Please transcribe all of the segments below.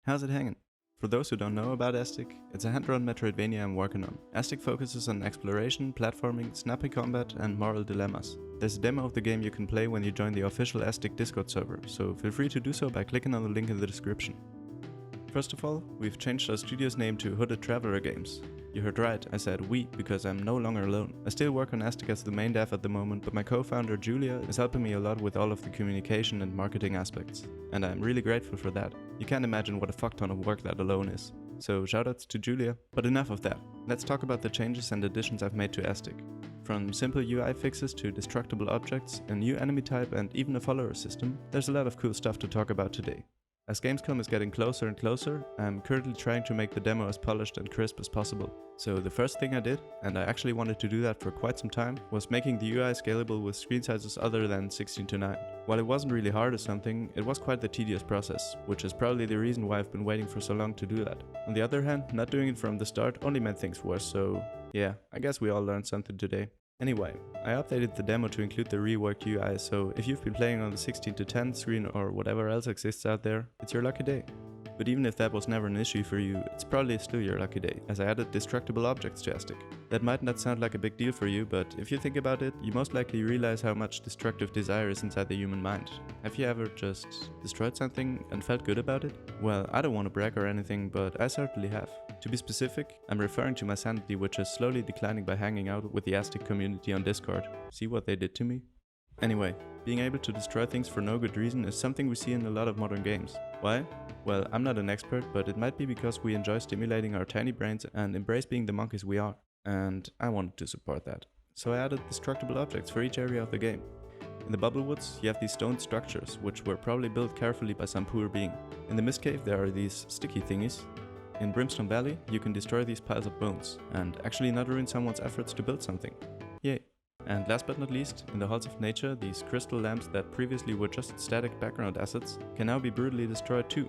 How's it hanging? For those who don't know about Aestik, it's a hand-drawn Metroidvania I'm working on. Aestik focuses on exploration, platforming, snappy combat and moral dilemmas. There's a demo of the game you can play when you join the official Aestik Discord server, so feel free to do so by clicking on the link in the description. First of all, we've changed our studio's name to Hooded Traveler Games. You heard right, I said we because I'm no longer alone. I still work on Aestik as the main dev at the moment, but my co-founder Julia is helping me a lot with all of the communication and marketing aspects. And I'm really grateful for that. You can't imagine what a fuck ton of work that alone is. So shoutouts to Julia. But enough of that. Let's talk about the changes and additions I've made to Aestik. From simple UI fixes to destructible objects, a new enemy type and even a follower system, there's a lot of cool stuff to talk about today. As Gamescom is getting closer and closer, I'm currently trying to make the demo as polished and crisp as possible. So the first thing I did, and I actually wanted to do that for quite some time, was making the UI scalable with screen sizes other than 16:9. While it wasn't really hard or something, it was quite the tedious process, which is probably the reason why I've been waiting for so long to do that. On the other hand, not doing it from the start only made things worse, so yeah, I guess we all learned something today. Anyway, I updated the demo to include the reworked UI, so if you've been playing on the 16:10 screen or whatever else exists out there, it's your lucky day. But even if that was never an issue for you, it's probably still your lucky day, as I added destructible objects to Aestik. That might not sound like a big deal for you, but if you think about it, you most likely realize how much destructive desire is inside the human mind. Have you ever just destroyed something and felt good about it? Well, I don't want to brag or anything, but I certainly have. To be specific, I'm referring to my sanity, which is slowly declining by hanging out with the Aestik community on Discord. See what they did to me? Anyway, being able to destroy things for no good reason is something we see in a lot of modern games. Why? Well, I'm not an expert, but it might be because we enjoy stimulating our tiny brains and embrace being the monkeys we are. And I wanted to support that. So I added destructible objects for each area of the game. In the Bubblewoods, you have these stone structures, which were probably built carefully by some poor being. In the Mist Cave, there are these sticky thingies. In Brimstone Valley, you can destroy these piles of bones, and actually not ruin someone's efforts to build something. Yay! And last but not least, in the Halls of Nature, these crystal lamps that previously were just static background assets can now be brutally destroyed too.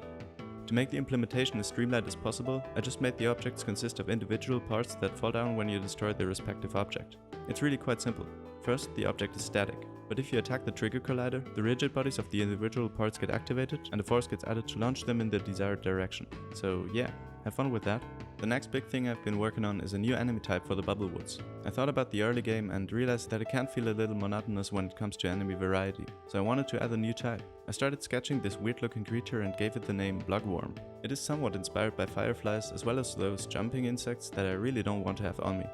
To make the implementation as streamlined as possible, I just made the objects consist of individual parts that fall down when you destroy the respective object. It's really quite simple. First, the object is static, but if you attack the trigger collider, the rigid bodies of the individual parts get activated and a force gets added to launch them in the desired direction. So yeah, have fun with that. The next big thing I've been working on is a new enemy type for the Bubblewoods. I thought about the early game and realized that it can feel a little monotonous when it comes to enemy variety, so I wanted to add a new type. I started sketching this weird looking creature and gave it the name Bloodwarm. It is somewhat inspired by fireflies as well as those jumping insects that I really don't want to have on me.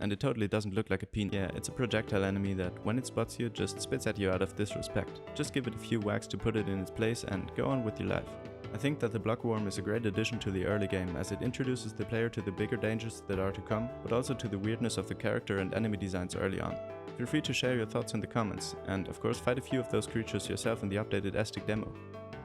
And it totally doesn't look like a penis. Yeah, it's a projectile enemy that, when it spots you, just spits at you out of disrespect. Just give it a few whacks to put it in its place and go on with your life. I think that the Bloodwarm is a great addition to the early game, as it introduces the player to the bigger dangers that are to come, but also to the weirdness of the character and enemy designs early on. Feel free to share your thoughts in the comments, and of course fight a few of those creatures yourself in the updated Aestik demo.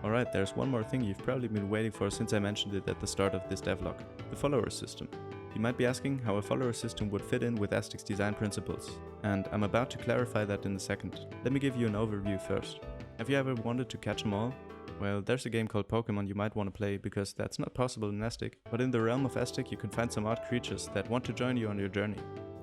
Alright, there's one more thing you've probably been waiting for since I mentioned it at the start of this devlog, the follower system. You might be asking how a follower system would fit in with Aestik's design principles, and I'm about to clarify that in a second. Let me give you an overview first. Have you ever wanted to catch them all? Well, there's a game called Pokemon you might want to play, because that's not possible in Aestik, but in the realm of Aestik you can find some odd creatures that want to join you on your journey.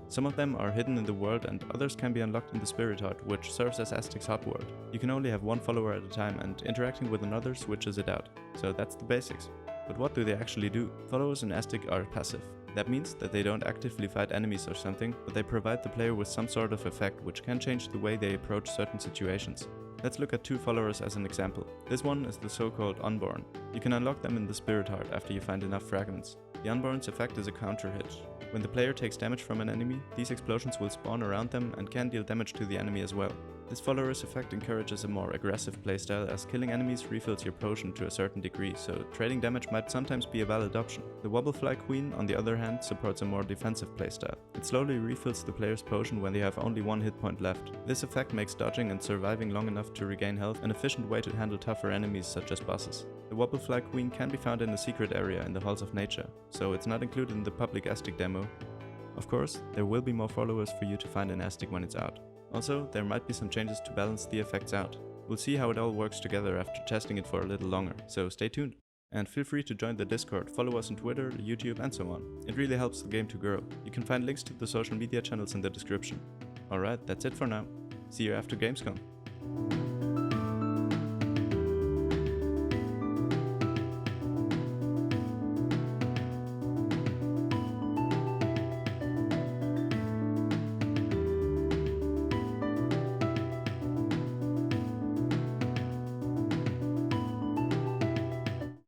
Some of them are hidden in the world and others can be unlocked in the Spirit Heart, which serves as Aestik's hub world. You can only have one follower at a time and interacting with another switches it out. So that's the basics. But what do they actually do? Followers in Aestik are passive. That means that they don't actively fight enemies or something, but they provide the player with some sort of effect which can change the way they approach certain situations. Let's look at two followers as an example. This one is the so-called Unborn. You can unlock them in the Spirit Heart after you find enough fragments. The Unborn's effect is a counter hit. When the player takes damage from an enemy, these explosions will spawn around them and can deal damage to the enemy as well. This follower's effect encourages a more aggressive playstyle, as killing enemies refills your potion to a certain degree, so trading damage might sometimes be a valid option. The Wobblefly Queen, on the other hand, supports a more defensive playstyle. It slowly refills the player's potion when they have only one hit point left. This effect makes dodging and surviving long enough to regain health an efficient way to handle tougher enemies such as bosses. The Wobblefly Queen can be found in a secret area in the Halls of Nature, so it's not included in the public Aestik demo. Of course, there will be more followers for you to find in Aestik when it's out. Also, there might be some changes to balance the effects out. We'll see how it all works together after testing it for a little longer, so stay tuned. And feel free to join the Discord, follow us on Twitter, YouTube and so on. It really helps the game to grow. You can find links to the social media channels in the description. Alright, that's it for now. See you after Gamescom.